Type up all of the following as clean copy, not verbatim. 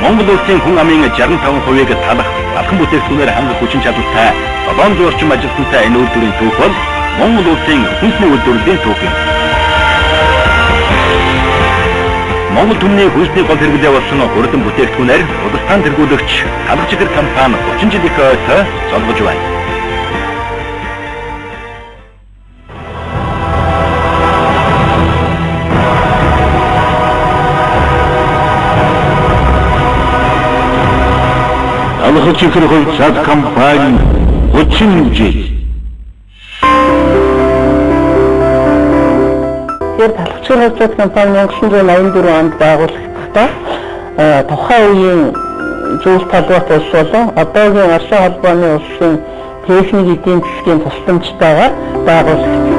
Монгол улсын хүн амын 65%-ийг талах алхам бүтээгдэхүүнээр хангах хүчин чадалтай 700 орчим ажилтнтай энэ үйлдвэрийн түүх бол Монгол улсын хүнсний үйлдвэрлэлийн түүх юм. Монгол түмний хүнсний гол хэрэглээ болсон хурдан бүтээгдэхүүнээр Удастан тэргүүлэгч Талах Чихэр компани 30 жил их ойтой золгож байна. Талах Чихэр хувьцаат компани 30 жил. Талах Чихэр хувьцаат компани 1984 онд байгуулагдсан. Тухайн үеийн зөвлөлт толгойд улс болон одоогийн Орсын холбооны улсын техник эдийн засгийн тусламжтайгаар байгуулагдсан.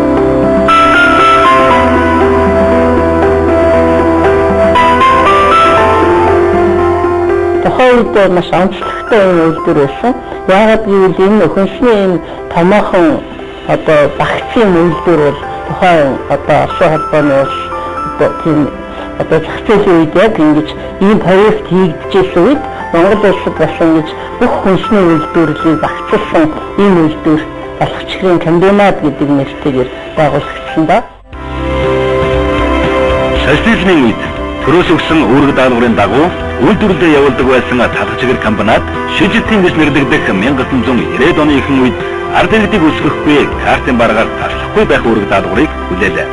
Тухайн үед маш онцлогтой үйлдвэр байсан. Яагаад гэвэл энэ хүнсний энэ томоохон багцын үйлдвэр бол тухайн Орсын холбооны улс тийм зах зээлийн үед яг ингэж ийм проект хийгдчихсэн үед Монгол улсад бас ингэж бүх хүнсний үйлдвэрлэлийг багцлсан ийм үйлдвэр Талах Чихрийн комбинат гэдэг нэртэйгээр байгуулагдсан ба. Социализмын үед төрөөс өгсөн үүрэг даалгаврын дагуу үйлдвэрлэлээ явуулдаг байсан Талах Чихэр комбинат шижитийн гэж нэрлэгдэх 1990-ад оны ихэнх үед ард иргэдийг өсгөхгүй картын баргаар таслахгүй байх үүрэг даалгаврыг хүлээлээ.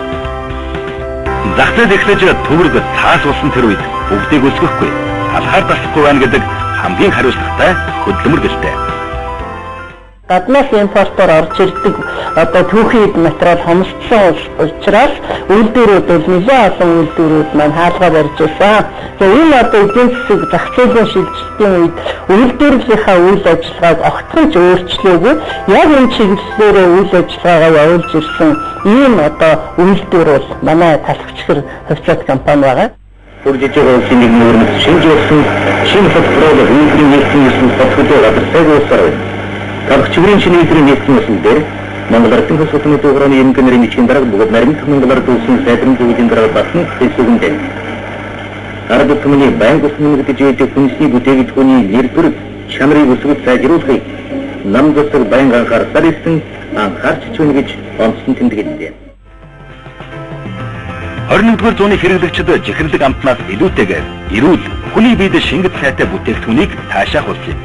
Зах зээл эхлэж төвөрг таас болсон тэр үед бүгдийг өсгөхгүй талхаар таслахгүй байна гэдэг хамгийн хариуцлагатай хөдөлмөр гэлтэй. Гаднаас импортоор орж ирдэг түүхий материал хомсдсон учраас үйлдвэрүүд бол нэлээд олон үйлдвэрүүд маань хаалгаа барьж байсан. Тэгээ энэ эдийн засаг зах зээлийн шилжилтийн үед үйлдвэрлэлийнхаа үйл ажиллагааг огтхонч өөрчлөөгүй яг энэ чиглэлээр үйл ажиллагаагаа явуулж ирсэн ийм үйлдвэр бол манай Талах Чихэр хувьцаат компани байгаа. Үржиж улсын нэг нүүрнэс шинж болсон шинэ хөтөлбөрөөр үйлдвэрийн нийтийн хөтөлбөр газар сайжруулсаар байна. Талах Чихрийн шинэ үйлдвэрийн нийтийн өсөлтөөр Монгол Ардын хос улсын төвхөрөний эмгэнэрийн бичгийн дарга бүгд нарийн Монголоор дүүсэн сайдрын зүйлийн дарга батны хэсэгүндээ. Ард түмний байнг усны гэж ижил хүнсний бүтээгдэхүүний нэр төрөг чанарыг өсгөж сайжруулахыг нам засаг байнг анхаарсаар ирсэн анхаарч чүнэ гэж онцлон тэмдэглэв. 21-р зууны хэрэглэгчид жихэрлэг амтнаас илүүтэйгээр эрүүл хүний биед шингэт сайтай бүтээгдэхүүнийг таашаах болсон юм.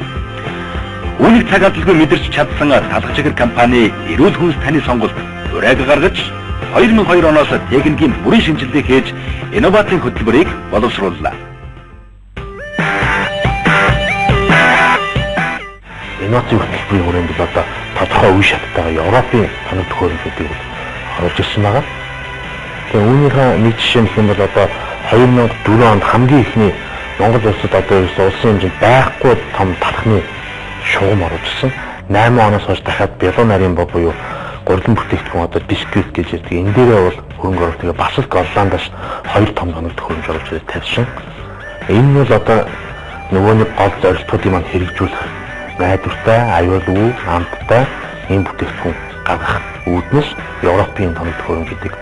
Үүнийг цаг алдалгүй мэдэрч чадсан Талах Чихэр компани эрүүл хүнс таны сонголт урайг гаргаж 2002 оноос техникийн бүрийн шинжилгээ хийж инновацийн хөтөлбөрийг боловсрууллаа. Инновацийн хөтөлбөрийн хүрээнд бол тодорхой үе шаттайгаар Европын танил төхөөрөмжүүдийг оруулж ирсэн байгаа. Тэгээ үүнийхээ нэг жишээ нь бол 2004 онд хамгийн ихний Монгол улсад улсын хэмжээнд байхгүй том талхны шугам оруулсан. 8 оноос хойш дахиад бялуу нарийн боо буюу гурилан бүтээгдэхүүн бисквит гэж ярьдаг. Энэ дээрээ бол хөрөнгө оруулалт бас л Голландаас 2 том танил төхөөрөмж оруулж тавьсан. Энэ бол нөгөөний гол зорилтуудыг маань хэрэгжүүлэх найдвартай, аюулгүй, амттай ийм бүтээгдэхүүн гаргах үүднээс Европын танил төхөөрөмж гэдэг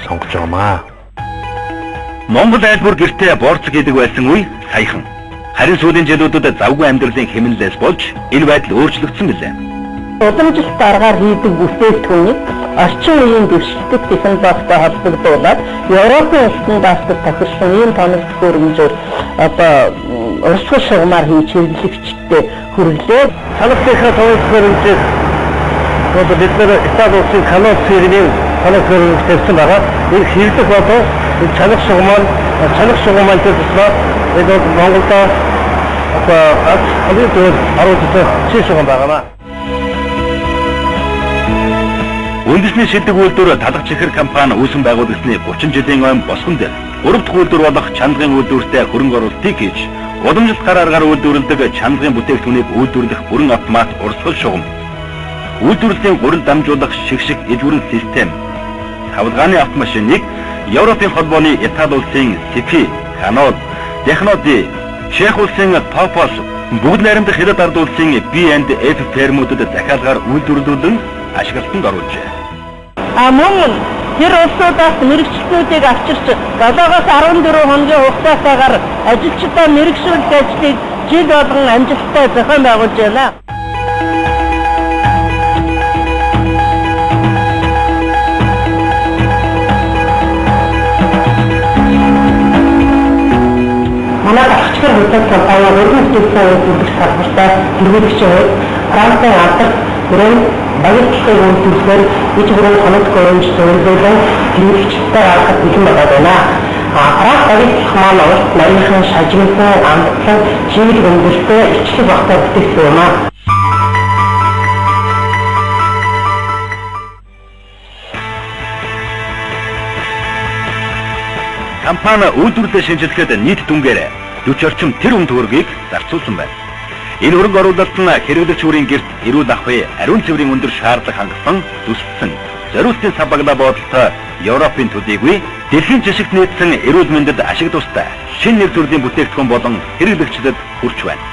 сонгож байгаамаа. Монгол айлбар гэртээ борцог хийдэг байсан үе саяхан. Харин сүүлийн жилүүдэд завгүй амьдралын хэмнэлээс болж энэ байдал өөрчлөгдсөн билээ. Удамжилт аргаар хийдэг бүтээгдэхүүнийг орчин үеийн дэвшилтэт технологитой холбогдуулаад Европын стандартад тохирсон ийм танил төхөөрөмжөөр урсгал шугамар хийж хэрэглэгчдэд хүргэлээ. Талах Чихрийн танил төхөөрөмжийг бид нэр Итали улсын канал цэргийн танил төхөөрөмж тавьсан байгаа. Энэ хэрэглэх болоо чанах шугаман дээр туслаад энэ Монголд хамгийн түрүүнд оруулсан шишгэн байгаа. Үндэсний шилдэг үйлдвэр Талах Чихэр компани үүсгэн байгуулагдсны 30 жилийн ойн босгон дээр 3 дахь үйлдвэр болох чанлагын үйлдвэртэй хөрөнгө оруулалтыг хийж удамжилт гараар үйлдвэрлэдэг чанлагын бүтээгдэхүүнийг үйлдвэрлэх бүрэн автомат урсгал шугам, үйлдвэрлэлийн гурил дамжуулах шигшиг эжүүрэн систем, хавлгааны автомашиныг Европын холбооны Итали улсын Сипи, Канод, Техноди, Чех улсын Топос, бүгд найрамдах Хятад ард улсын B&F фермүүдэд захиалгаар үйлдвэрлүүлэн ашиглалтанд оруулжээ. Мөн тэр улсуудаас мэрэгчлүүдийг авчирч 7-аас 14 хоногийн хугацаатаагаар ажилчдаа мэрэгшүүлэх ажлыг жил болгон амжилттай зохион байгуулж байна. Манай ахчгэр хөдөлгөөн компани өргөн хөдөлгөөний үйлдвэр салбартаа хэрэглэгч хувьд Францын алдар хүрээнд багцлалыг үйлдвэрлэхээр иж бүрэн хоног хөрөмж зөвлөлөн хэрэглэгчтэй алхах бэлэн болоод байна. Франц багцлах маань урт нарийнхан шажигнсан амтлан чиглэл хөнгөлтэй ичлэг багтаа бүтээгдэхүүн юм аа. Компани үйлдвэрлэлээ шинжилгээд нийт дүнгээр 40 орчим тэрбум төгрөгийг зарцуулсан байна. Энэ хөрөнгө оруулалт нь хэрэглэгч бүрийн гэрт эрүүл ахуй, ариун цэврийн өндөр шаардлага хангасан төсөлсөн зориултын сабагла бодолтой Европын төдийгүй дэлхийн жишгт нийцсэн эрүүл мэндэд ашиг тустай шинэ нэр төрлийн бүтээгдэхүүн болон хэрэглэгчдэд хүрч байна.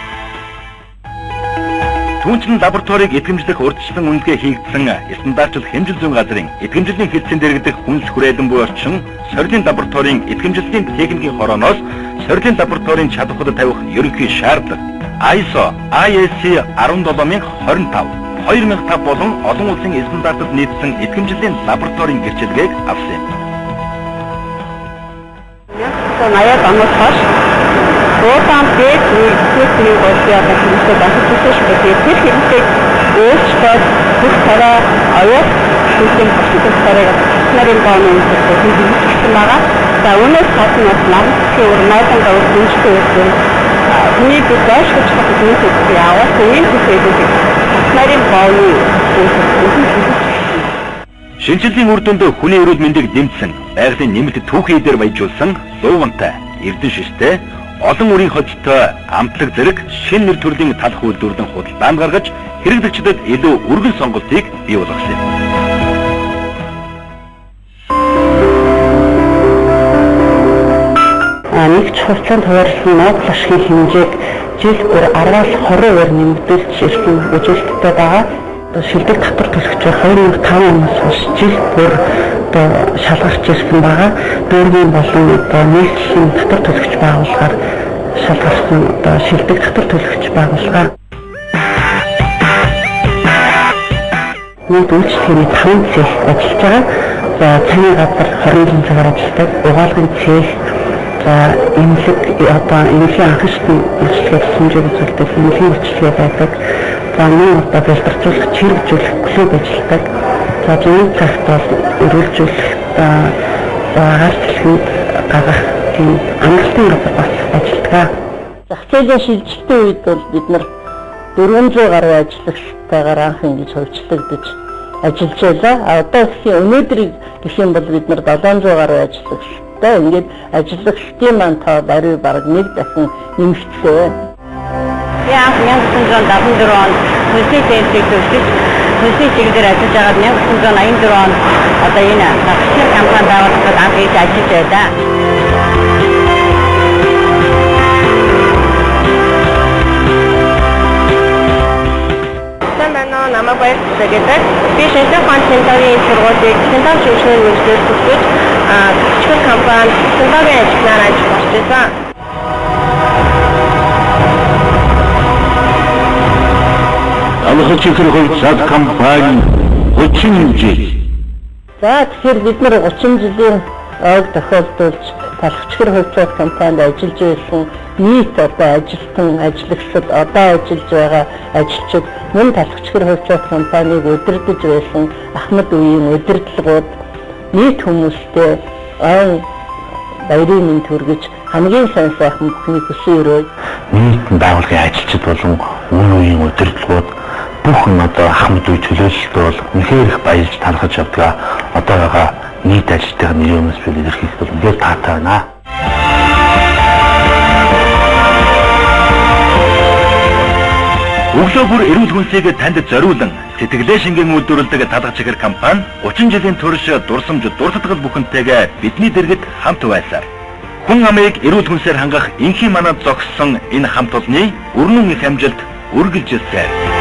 Түүнчлэн лабораторийг эдгэмжлэх урьдчилан үнэлгээ хийгдсэн стандартчил хэмжил зүйн газрын эдгэмжлийн хэлтсийн дэргэдэх хүнс хүрээлэн буй орчин сорилын лабораторийн эдгэмжлийн техникийн хорооноос сорилын лабораторийн чадварт тавих ерөнхий шаардлага ISO IEC 17025 2005 болон олон улсын стандартад нийцсэн эдгэмжлийн лабораторийн гэрчилгээг авсан юм. 1980-ад оноос хойш Уутан дэд үйлчлэлийн боловсрол хэрэглэдэг ахиулсан байдаг. Тэр хэрэглээг өөрчлөлт бүх тараа оёо систем бүтээгдэхүүнээр нарын бааны хэрэглэсэн байгаа. За өнөөдөр хатнаас намтгийн урнаадан гавж дэмждэг байсан. Хүний бүтээгч хөдөлгөөний яваа тийм бүтээгдэхүүн нарын бааны шинжилгээний үр дүнд хүний эрүүл мэндийг дэмжсэн, байгалийн нэмэлт түүхий дээр баяжуулсан луугантай, эрдэн шиштэй олон үрийн хоцтой амтлаг зэрэг шинэ нэр төрлийн талх үйлдвэрлэн худалдаанд гаргаж хэрэглэгчдэд илүү өргөн сонголтыг бий болгосон юм. Нэгж хувьцаанд хуваарлсан Нобель ашигын хэмжээг жил бүр 10-аас 20% нэмэгдүүлж ирсэн үжилттэй байгаа. Шилдэг татвар төлөгч 2005 оноос хойш жил бүр шалгарч ирсэн байгаа. Дөрвийн болон нийслэлийн татвар төлөгч байгууллагаар шалгарсан шилдэг татвар төлөгч байгууллага. Нэг үйлчлэгийн 5 цех ажиллаж байгаа. За цайны газар 20 цагаар ажилладаг. Угаалгын цех, за эмнэлгийн анхаарчдын үйлчлэгээ хэмжээг үзүүлдэг эмнэлгийн үйлчлэгээ байдаг. За мөн бэлтгэжүүлэх, чирэгжүүлэх клуб ажилладаг. За зүүн цагт бол өргөлжүүлэх, агаар цэлгэнд гаргах тийм амралтын газар бас ажилладаг. Зах зээлийн шилжилтийн үед бол бид нар 400 гаруй ажиллагчтайгаар анх ингэж хөвчлөгдөж ажиллаж байлаа. Одоо өнөөдрийг гэх юм бол бид нар 700 гаруй ажиллагчтай ингээд ажиллагчдын маань тоо баруй бараг нэг дахин нэмэгдсэн. Яг 1974 онд хөлсийн тэнцвэрийг төлөвлөж хөлсийн чиглэлээр ажиллаж байгаад 1984 онд одоо энэ ахлах компани байгуулахад анх хийж ажиллаж байлаа. Намайг баярлалаа гэдэг. Би шинжлэх ухааны центрийн сургуулийг централ шүүгчний мэргэжлээр төгсөж төсвөр компани централын ажлаар ажиллаж байсан. Алхаж ихэр хувьцаат компани 30 жил. За тэгэхээр бид нар 30 жилийн ойг тохиолдуулж талхчгэр хувьцаат компанид ажиллаж байсан нийт одоо ажилтан ажиллагчид одоо ажиллаж байгаа ажилчид мөн талхчгэр хувьцаат компанийг удирдах байсан Ахмад үеийн удирдлагууд нийт хүмүүстэй айн баярын мэнд хүргэж хамгийн сайн сайхан бүхний хүсээ өрөө нийт байгууллагын ажилчид болон өмнө үеийн удирдлагууд бүхэн одоо Ахмад үе төлөөлөлтөд бол үнэхээр их баярлж талхаж явдаг. Одоо байгаа нийт ажилтны нэрээс би илэрхийлэх бол үнэхээр таатай байна. Өглөө бүр эрүүл хүнсийг танд зориулан сэтгэлээ шингэн үйлдвэрлэдэг талхаж ихэр компани 30 жилийн турш дурсамж дурсатгал бүхэнтэйгээ бидний дэргэд хамт байсаар хүн амыг эрүүл хүнсээр хангах инхийн манад зогссон энэ хамт олонний өрнөн их амжилт үргэлжилжээ.